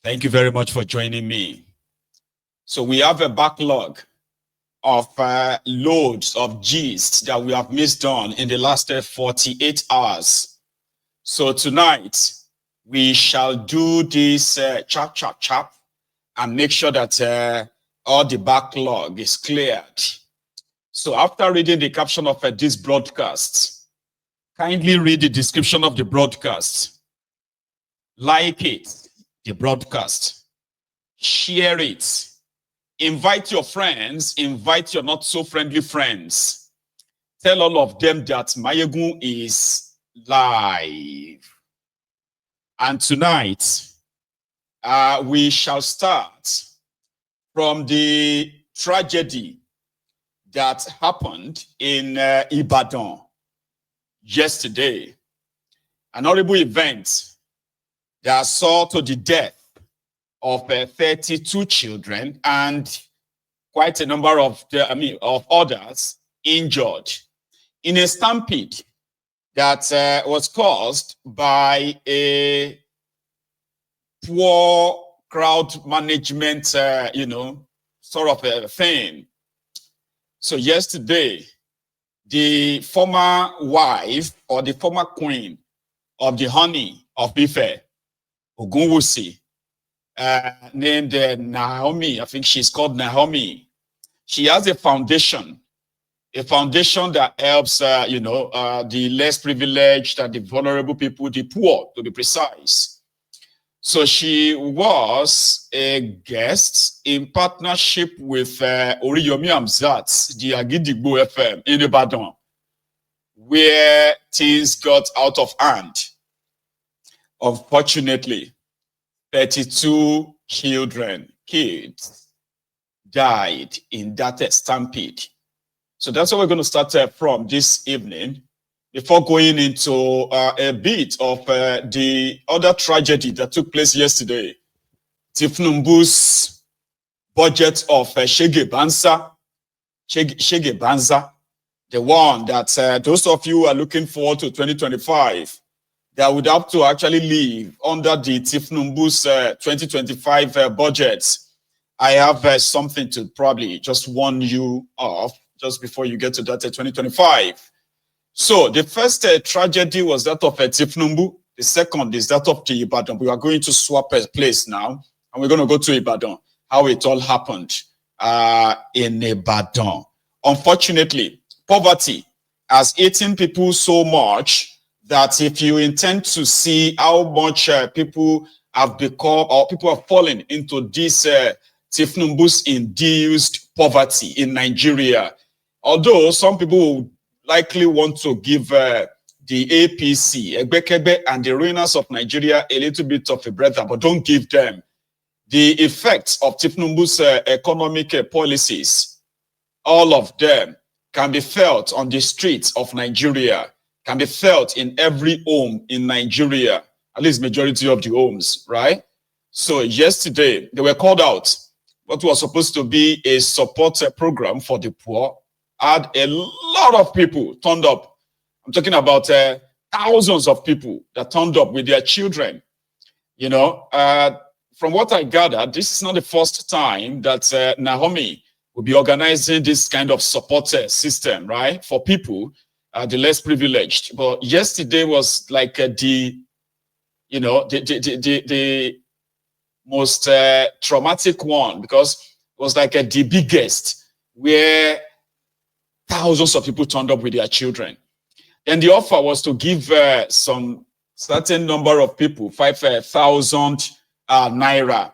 Thank you very much for joining me. So we have a backlog of loads of G's that we have missed on in the last 48 hours. So tonight, we shall do this chap, and make sure that all the backlog is cleared. So after reading the caption of this broadcast, kindly read the description of the broadcast. Like it, the broadcast. Share it. Invite your friends. Invite your not so friendly friends. Tell all of them that Mayegun is live. And tonight, we shall start from the tragedy that happened in Ibadan yesterday. An horrible event that saw to the death of 32 children and quite a number of others injured in a stampede that was caused by a poor crowd management, sort of a thing. So yesterday, the former wife or the former queen of the Horny of Ife, Ogunwusi, named Naomi. I think she's called Naomi. She has a foundation that helps, the less privileged and the vulnerable people, the poor, to be precise. So she was a guest in partnership with Oriyomi Amzat, the Agidigbo FM in Ibadan, where things got out of hand. Unfortunately, 32 kids died in that stampede. So that's what we're going to start from this evening, before going into a bit of the other tragedy that took place yesterday. Tifnumbu's budget of Shege Banza, the one that those of you who are looking forward to 2025, that would have to actually live under the Tifnumbu's 2025 budget. I have something to probably just warn you of just before you get to that 2025. So the first tragedy was that of Tifnumbu. The second is that of the Ibadan. We are going to swap a place now, and we're going to go to Ibadan, how it all happened in Ibadan. Unfortunately, poverty has eaten people so much that if you intend to see how much people have become or people have fallen into this Tifnumbu's induced poverty in Nigeria, although some people would likely want to give the APC, Egbekebe, and the ruiners of Nigeria a little bit of a breather, but don't give them. The effects of Tifnumbu's economic policies, all of them can be felt on the streets of Nigeria, can be felt in every home in Nigeria, at least majority of the homes, right? So yesterday, they were called out. What was supposed to be a support program for the poor had a lot of people turned up. I'm talking about thousands of people that turned up with their children. From what I gathered, this is not the first time that Naomi will be organizing this kind of support system, right, for people, the less privileged. But yesterday was like the most traumatic one, because it was like the biggest, where thousands of people turned up with their children. And the offer was to give some certain number of people 5,000 naira.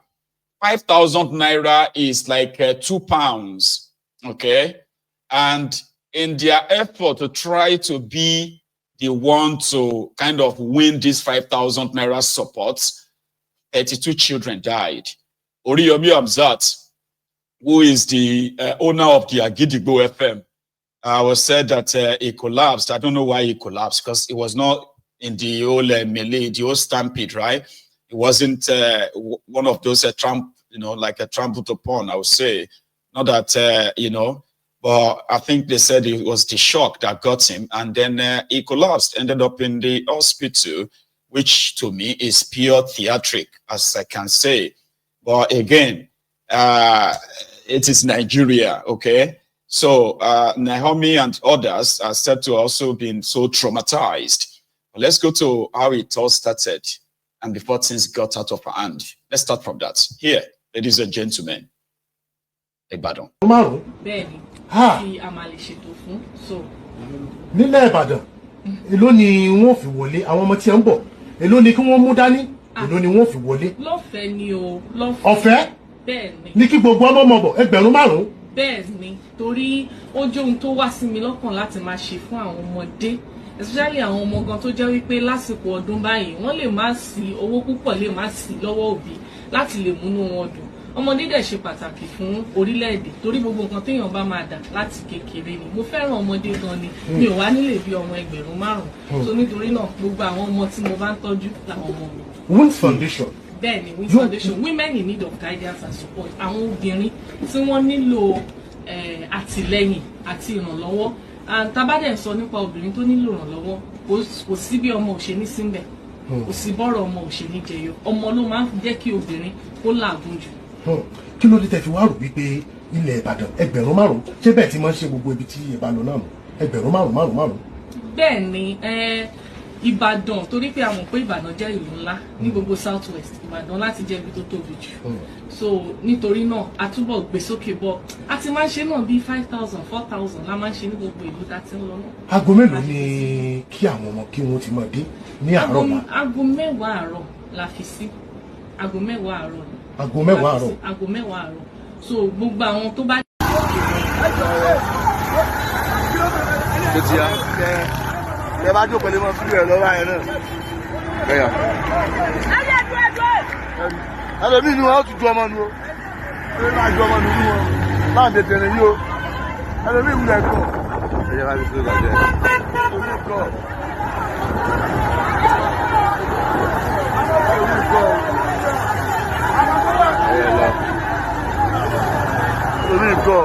5,000 naira is like £2, okay? And in their effort to try to be the one to kind of win this 5,000 naira support, 32 children died. Oriyomi Amzat, who is the owner of the Agidigbo FM, was said that he collapsed. I don't know why he collapsed, because it was not in the old melee, the old stampede, right? It wasn't one of those like a trampled upon, I would say. Not that, but I think they said it was the shock that got him, and then he collapsed, ended up in the hospital which to me is pure theatric, as I can say. But again, it is Nigeria, okay? So Naomi and others are said to also been so traumatized. But let's go to how it all started and before things got out of hand. Let's start from that. Here, ladies and gentlemen, Ibadan. Bẹ́ẹ̀ni, tí a máa lè ṣètò fún. So nílẹ̀ Ìbàdàn, èló ni wọ́n fi wọlé àwọn ọmọ tí ń bọ̀? Èló ni kí wọ́n mú dání? Èló ni wọ́n fi wọlé? Lọ́fẹ̀ẹ́ ni o, lọ́fẹ̀ẹ́. Ọ̀fẹ́? Bẹ́ẹ̀ni. Ní kí gbogbo ọmọ mọ̀ bọ̀ 5,000. Bẹ́ẹ̀ni, torí ó jẹ́ ohun tó wá sí mi lọ́kàn láti máa ṣe fún àwọn ọmọdé, especially àwọn ọmọ gan tó jẹ́ wípé lásìkò ọdún báyìí wọ́n lè má sí owó púpọ̀ lè má sí lọ́wọ́ òbí láti lè múnú wọn dùn. Ọmọdé dẹ̀ ṣe pàtàkì fún orílẹ̀-èdè torí gbogbo nǹkan téèyàn bá máa dà láti kékeré ni. Mo fẹ́ràn ọmọdé gan ni, mi ò wá nílé bí ọmọ 5,000. So nítorí náà gbogbo àwọn ọmọ tí mo bá ń tọ́jú làwọn ọmọ mi. Wings Foundation. Bẹ́ẹ̀ni, Wings Foundation, women in need of guidance and support. Àwọn obìnrin tí wọ́n nílò àtìlẹ́yìn àti ìrànlọ́wọ́. And tá bá dẹ̀ sọ nípa obìnrin tó nílò ìrànlọ́wọ́, kò sí bí ọmọ ò ṣe ní síbẹ̀. Kò sí bọ́rọ̀ ọmọ ò ṣe ní jẹyọ. Ọmọ ló máa ń jẹ́ kí obìnrin kó làágùn jù. Kí ló dé tẹ́ fi wá rò wípé ilẹ̀ Ìbàdàn 5,000 ṣé bẹ́ẹ̀ tí máa ń ṣe gbogbo ibi tí ẹ bá lọ náà nù 5,000. Bẹ́ẹ̀ni, Ìbàdàn torí pé a mọ̀ pé Ìbàdàn jẹ́ ìlú ńlá ní gbogbo South West. Ìbàdàn láti jẹ́ ibi tó tóbi jù. So nítorí náà a túbọ̀ gbé sókè bọ̀. A ti máa ń ṣe náà bí 5,000, 4,000 la máa ń ṣe ní gbogbo ìlú tá ti ń lọ náà. Aago mélòó ni kí àwọn ọmọ kí wọ́n ti máa dé ní àárọ̀ la? Aago 10 àárọ̀ la fi sí. Aago 10 àárọ̀ ni. Aago 10 àárọ̀. Aago 10 àárọ̀. So gbogbo àwọn tó bá. Ẹ bá jókòó lé mọ́ fílẹ̀ lọ́wọ́ ayẹ náà. Ẹ̀yà. Ẹlòmíì ni wọ́n ó ti ju ọmọ nu o. Ẹlòmíì máa ju ọmọ nu ní wọn. Máa tètè rìn yí o. Ẹlòmíì wulẹ̀ kọ̀. Ẹ̀yẹ bá ti tó ìbàjẹ́. Ẹlòmíì kọ̀. Ẹlòmíì kọ̀. Ẹ̀yẹ lọ. Ẹlòmíì kọ̀.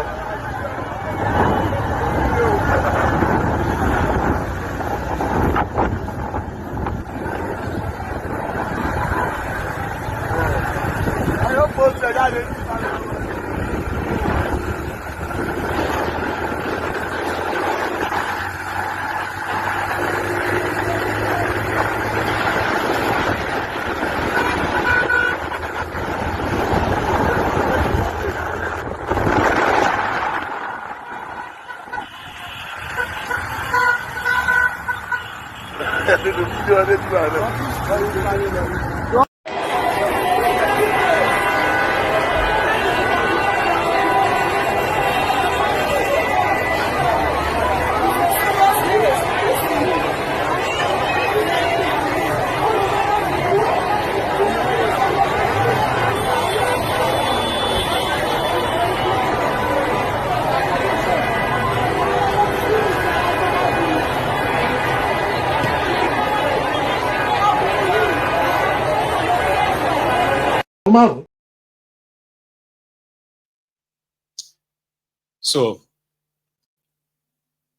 So,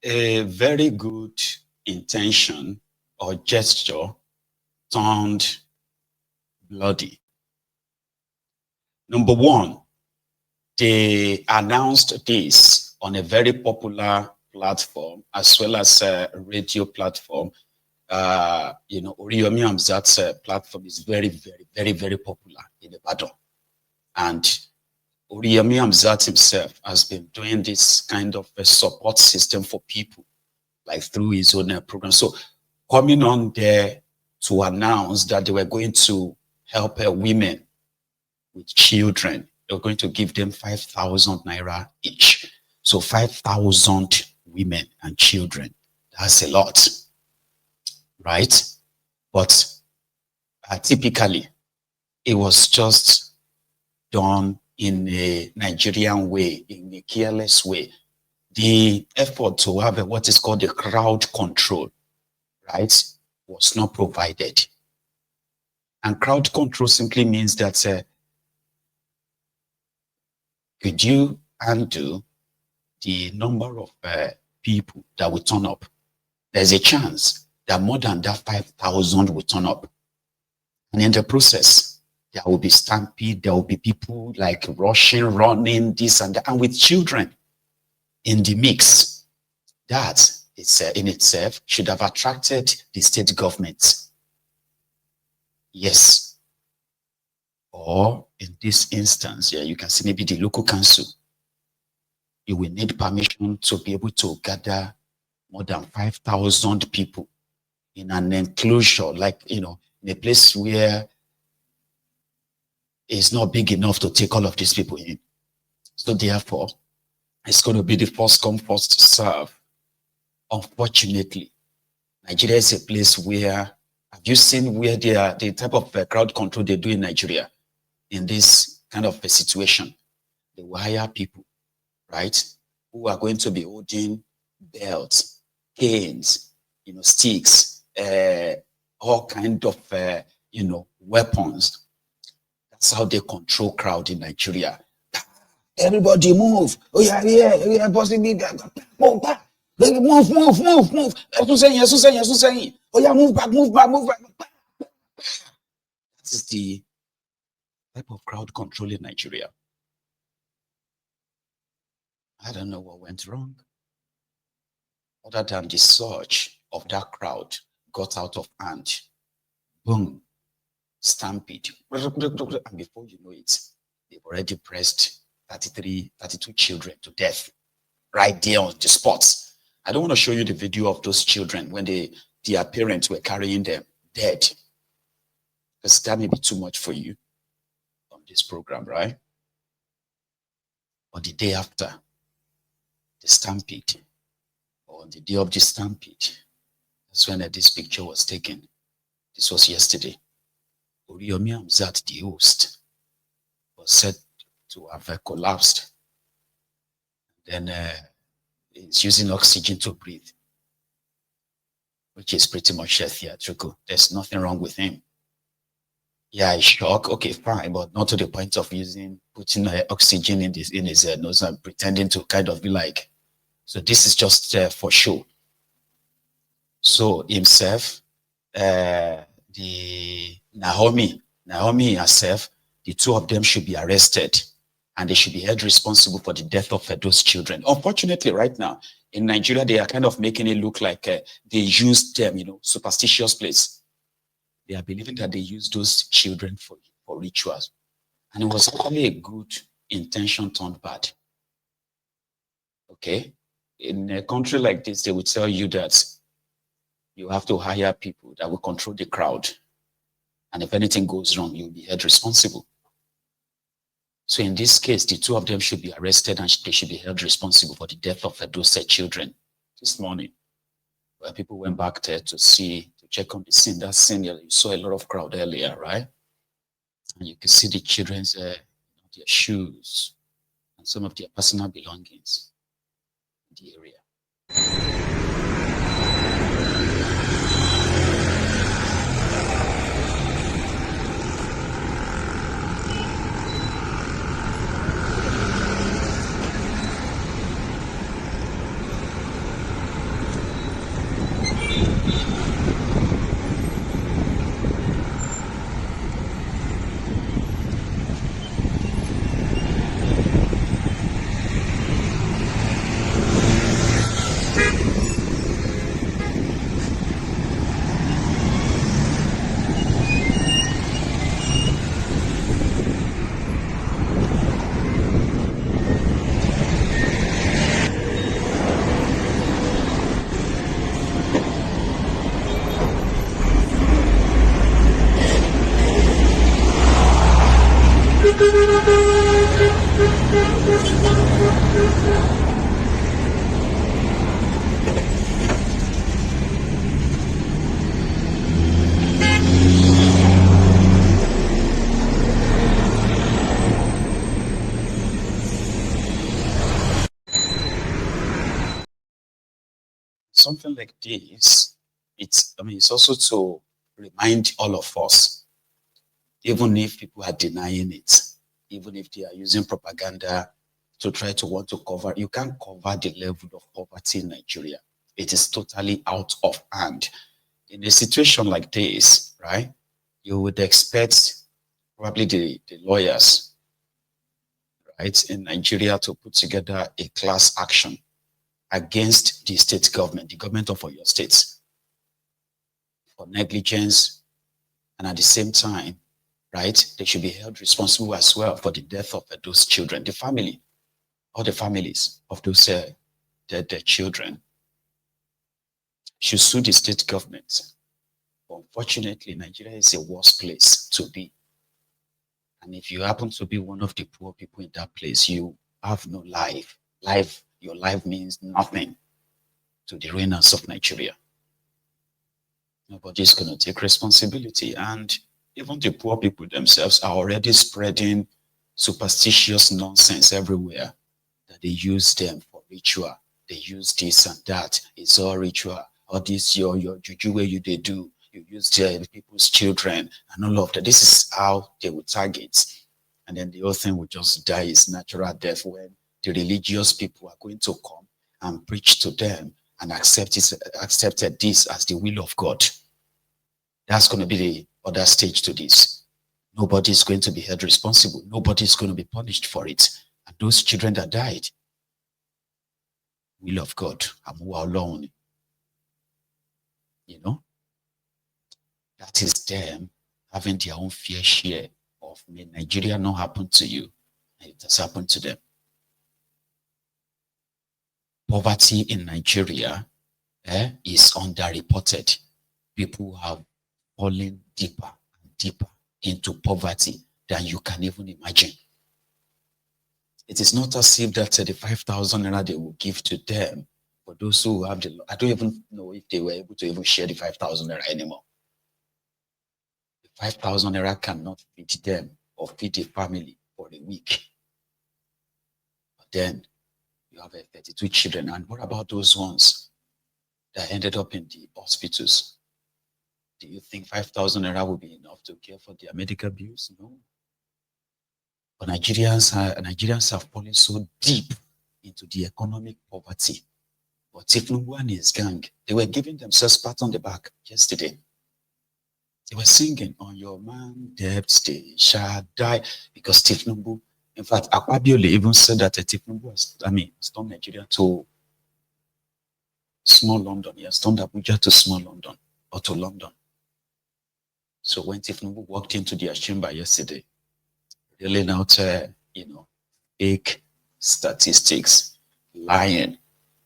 a very good intention or gesture turned bloody. Number one, they announced this on a very popular platform as well as a radio platform. Oriyomi Hamzat's platform is very, very, very, very popular in Ibadan. And Oriyomi Hamzat himself has been doing this kind of a support system for people, like through his own program. So coming on there to announce that they were going to help women with children, they were going to give them 5,000 naira each. So 5,000 women and children, that's a lot, right? But typically, it was just done in a Nigerian way, in a careless way. The effort to have what is called a crowd control, right, was not provided. And crowd control simply means that could you handle the number of people that will turn up? There's a chance that more than that 5,000 will turn up. And in the process, there will be stampede, there will be people like rushing, running, this and that, and with children in the mix. That in itself should have attracted the state government. Yes. Or in this instance, yeah, you can see maybe the local council. You will need permission to be able to gather more than 5,000 people in an enclosure, like, in a place where it's not big enough to take all of these people in. So therefore, it's going to be the first come, first serve. Unfortunately, Nigeria is a place where, have you seen where the type of crowd control they do in Nigeria in this kind of a situation? They will hire people, right, who are going to be holding belts, canes, sticks, all kind of, weapons. That's how they control crowd in Nigeria. Everybody move. Oh yeah, bossing me. Move. Move. Yes. Oh yeah, move back. That is the type of crowd control in Nigeria. I don't know what went wrong. Other than the surge of that crowd got out of hand. Boom. Stampede. And before you know it, they've already pressed 32 children to death right there on the spot. I don't want to show you the video of those children when their parents were carrying them dead, because that may be too much for you on this program, right? But the day after the stampede, or on the day of the stampede, that's when this picture was taken. This was yesterday. Oriyomi Hamzat, the host, was said to have collapsed. Then he's using oxygen to breathe, which is pretty much theatrical. There's nothing wrong with him. Yeah, he's shocked. Okay, fine, but not to the point of putting oxygen in his nose and pretending to kind of be like. So this is just for show. So himself, the Naomi herself, the two of them should be arrested, and they should be held responsible for the death of those children. Unfortunately, right now in Nigeria, they are kind of making it look like they used them, superstitious place. They are believing that they used those children for rituals, and it was actually a good intention turned bad. Okay, in a country like this, they would tell you that you have to hire people that will control the crowd. And if anything goes wrong, you'll be held responsible. So in this case, the two of them should be arrested and they should be held responsible for the death of those children. This morning, where people went back there to check on the scene. That scene, you saw a lot of crowd earlier, right? And you can see the children's their shoes and some of their personal belongings in the area. Something like this, it's also to remind all of us, even if people are denying it, even if they are using propaganda to try to want to cover, you can't cover the level of poverty in Nigeria. It is totally out of hand. In a situation like this, right, you would expect probably the lawyers, right, in Nigeria to put together a class action against the state government, the government of your states, for negligence, and at the same time, right, they should be held responsible as well for the death of those children, the family, or the families of those dead children should sue the state government. But unfortunately, Nigeria is a worse place to be. And if you happen to be one of the poor people in that place, you have no life. Your life means nothing to the ruiners of Nigeria. Nobody's going to take responsibility. And even the poor people themselves are already spreading superstitious nonsense everywhere, that they use them for ritual. They use this and that. It's all ritual. All this, your juju where they do. You use people's children and all of that. This is how they will target. And then the whole thing will just die is natural death when the religious people are going to come and preach to them and accepted this as the will of God. That's going to be the other stage to this. Nobody is going to be held responsible. Nobody is going to be punished for it. And those children that died, will of God, I'm alone. You know? That is them having their own fair share of, may Nigeria not happen to you, and it has happened to them. Poverty in Nigeria is underreported. People have fallen deeper and deeper into poverty than you can even imagine. It is not as if that the 5,000 naira they will give to them, for those who have the, I don't even know if they were able to even share the 5,000 naira anymore. 5,000 naira cannot feed them or feed a family for a week. But then you have 32 children. And what about those ones that ended up in the hospitals? Do you think 5,000 naira will be enough to care for their medical bills? No. But Nigerians have fallen so deep into the economic poverty. But Tifnubu and his gang, they were giving themselves pat on the back yesterday. They were singing, on your man debts they shall die, because Tifnubu, in fact, Akwabiole even said that Tifnubu has, turned Nigeria to small London. He has turned Abuja to small London, or to London. So when Tifnubu walked into their chamber yesterday, reeling out, fake statistics, lying,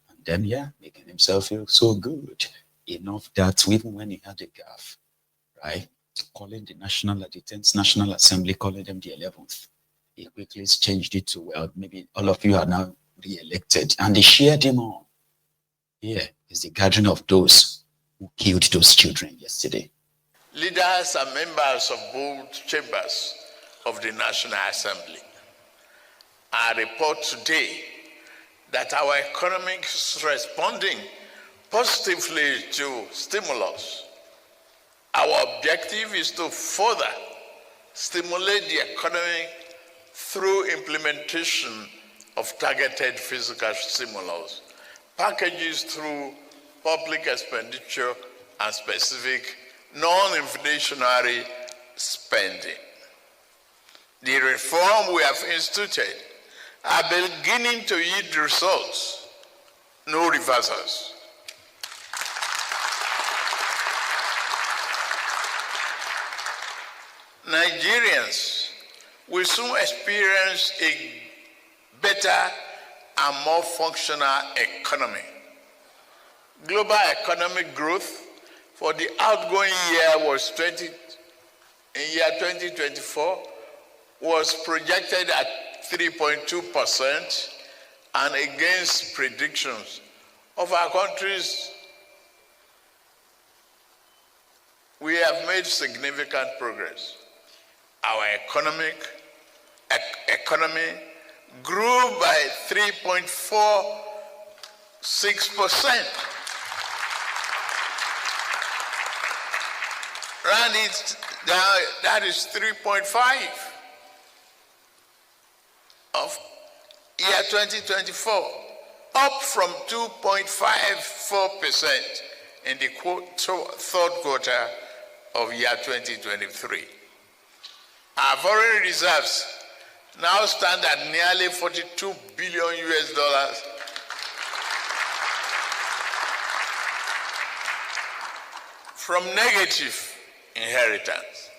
and then, making himself feel so good, enough that even when he had a gaffe, right, calling the 10th National Assembly, calling them the 11th. He quickly changed it to, well, maybe all of you are now re-elected. And they shared him on. Here is the gathering of those who killed those children yesterday. Leaders and members of both chambers of the National Assembly, I report today that our economy is responding positively to stimulus. Our objective is to further stimulate the economy through implementation of targeted fiscal stimulus, packages through public expenditure, and specific non-inflationary spending. The reform we have instituted are beginning to yield results, no reversals. Nigerians will soon experience a better and more functional economy. Global economic growth for the outgoing year was 2024 was projected at 3.2%, and against predictions of our countries, we have made significant progress. Our economy grew by 3.46%. Round it down, that is 3.5 of year 2024, up from 2.54% in the third quarter of year 2023. Our foreign reserves now stand at nearly 42 billion US dollars, from negative inheritance.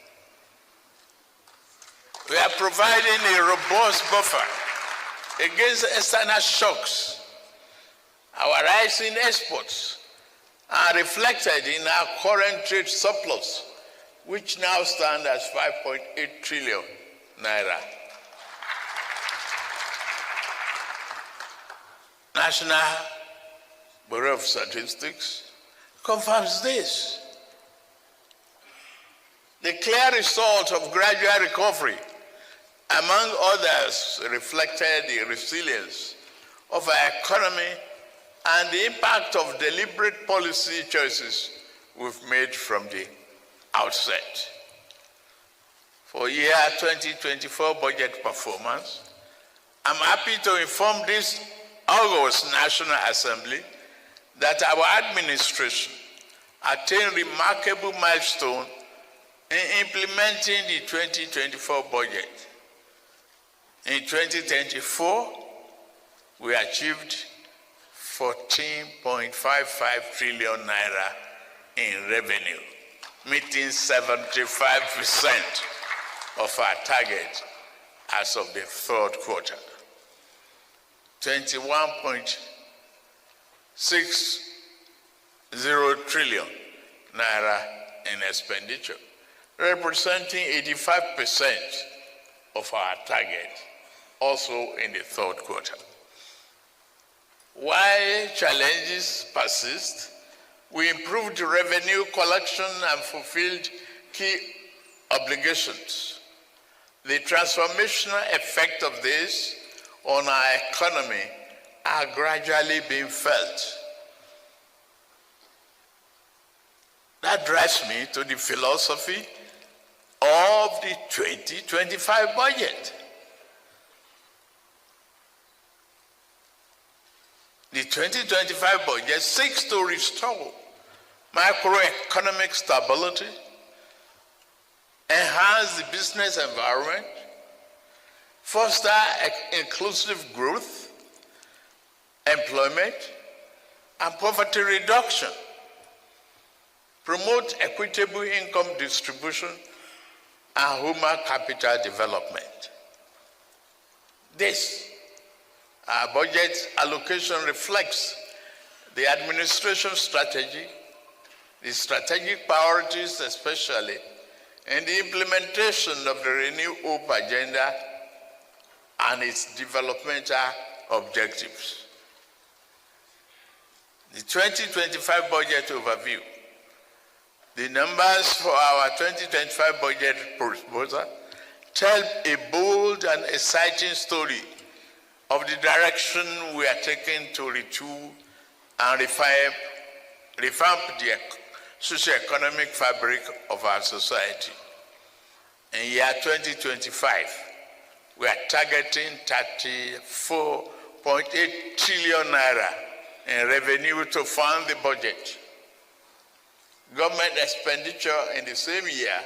We are providing a robust buffer against external shocks. Our rising exports are reflected in our current trade surplus, which now stands at 5.8 trillion naira. National Bureau of Statistics confirms this. The clear result of gradual recovery, among others, reflected the resilience of our economy and the impact of deliberate policy choices we've made from the outset. For year 2024 budget performance, I'm happy to inform this August National Assembly that our administration attained remarkable milestone in implementing the 2024 budget. In 2024, we achieved 14.55 trillion naira in revenue, meeting 75% of our target as of the third quarter. 21.60 trillion naira in expenditure, representing 85% of our target, also in the third quarter. While challenges persist, we improved revenue collection and fulfilled key obligations. The transformational effect of this on our economy are gradually being felt. That drives me to the philosophy of the 2025 budget. The 2025 budget seeks to restore macroeconomic stability, enhance the business environment, foster inclusive growth, employment, and poverty reduction, promote equitable income distribution, and human capital development. This our budget allocation reflects the administration strategy, the strategic priorities especially, and the implementation of the Renew Hope agenda and its developmental objectives. The 2025 budget overview. The numbers for our 2025 budget proposal tell a bold and exciting story of the direction we are taking to retool and revamp the socio-economic fabric of our society. In year 2025, we are targeting 34.8 trillion naira in revenue to fund the budget. Government expenditure in the same year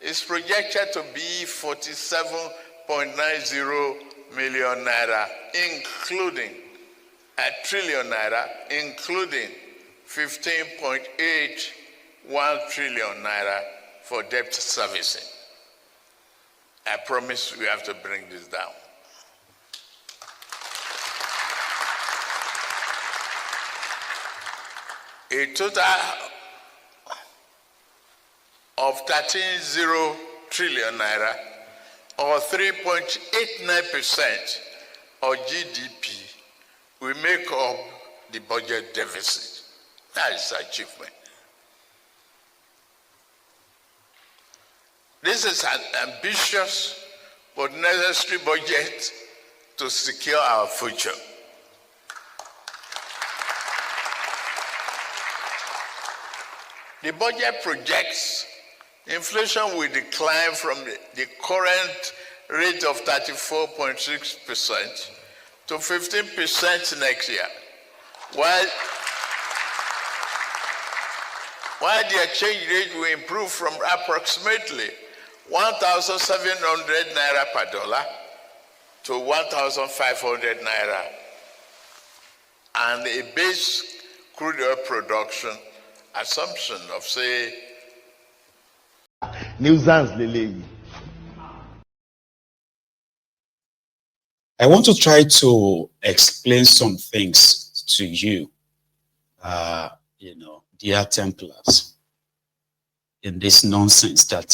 is projected to be 47.90 million naira, including a trillion naira, including 15.81 trillion naira for debt servicing. I promise we have to bring this down. A total of 13.0 trillion naira, or 3.89% of GDP, will make up the budget deficit. That is achievement. This is an ambitious but necessary budget to secure our future. The budget projects inflation will decline from the current rate of 34.6% to 15% next year, while the exchange rate will improve from approximately 1,700 naira per dollar to 1,500 naira, and a base crude oil production assumption of, say, nuisance lele. I want to try to explain some things to you, dear Templars, in this nonsense that